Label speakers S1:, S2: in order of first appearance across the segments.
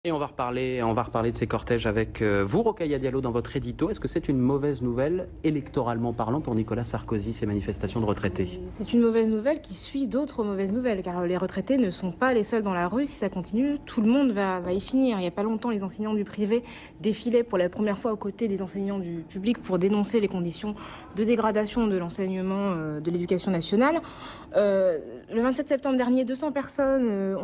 S1: Et on va reparler de ces cortèges avec vous, Rokhaya Diallo, dans votre édito. Est-ce que c'est une mauvaise nouvelle, électoralement parlant, pour Nicolas Sarkozy, ces manifestations de retraités?
S2: C'est une mauvaise nouvelle qui suit d'autres mauvaises nouvelles, car les retraités ne sont pas les seuls dans la rue. Si ça continue, tout le monde va y finir. Il n'y a pas longtemps, les enseignants du privé défilaient pour la première fois aux côtés des enseignants du public pour dénoncer les conditions de dégradation de l'enseignement de l'éducation nationale. Le 27 septembre dernier, 200 personnes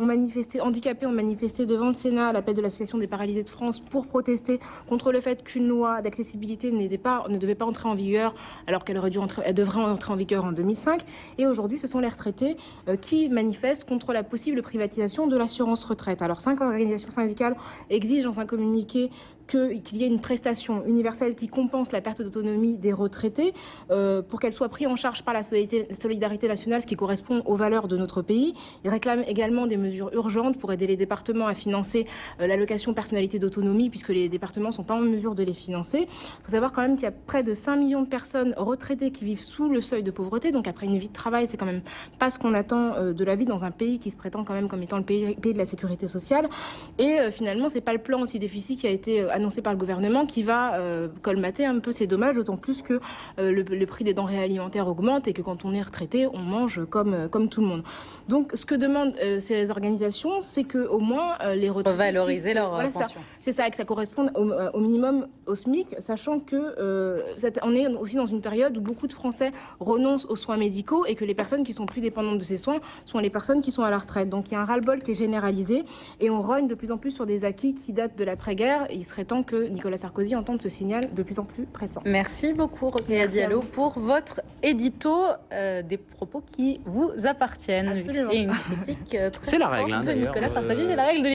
S2: handicapées ont manifesté devant le Sénat à l'appel de l'Association des paralysés de France pour protester contre le fait qu'une loi d'accessibilité ne devait pas entrer en vigueur alors qu'elle devrait entrer en vigueur en 2005. Et aujourd'hui, ce sont les retraités qui manifestent contre la possible privatisation de l'assurance retraite. Alors 5 organisations syndicales exigent dans un communiqué qu'il y ait une prestation universelle qui compense la perte d'autonomie des retraités pour qu'elle soit prise en charge par la solidarité nationale, ce qui correspond aux valeurs de notre pays. Ils réclament également des mesures urgentes pour aider les départements à financer l'allocation personnalité d'autonomie, puisque les départements ne sont pas en mesure de les financer. Il faut savoir quand même qu'il y a près de 5 millions de personnes retraitées qui vivent sous le seuil de pauvreté. Donc après une vie de travail, c'est quand même pas ce qu'on attend de la vie dans un pays qui se prétend quand même comme étant le pays de la sécurité sociale. Et finalement, c'est pas le plan anti-déficit qui a été annoncé par le gouvernement qui va colmater un peu ces dommages, d'autant plus que le prix des denrées alimentaires augmente et que quand on est retraité, on mange comme tout le monde. Donc ce que demandent ces organisations, c'est qu'au moins les retraités
S3: valoriser leur pension.
S2: C'est ça, et que ça corresponde au minimum au SMIC, sachant que on est aussi dans une période où beaucoup de Français renoncent aux soins médicaux et que les personnes qui sont plus dépendantes de ces soins sont les personnes qui sont à la retraite. Donc il y a un ras-le-bol qui est généralisé et on rogne de plus en plus sur des acquis qui datent de l'après-guerre. Il serait temps que Nicolas Sarkozy entende ce signal de plus en plus pressant.
S3: Merci beaucoup, Rokhaya Diallo, pour votre édito, des propos qui vous appartiennent.
S2: Absolument.
S3: Et une critique très
S1: C'est la règle,
S3: forte
S1: hein,
S3: de Nicolas
S1: d'ailleurs,
S3: Sarkozy, c'est la règle de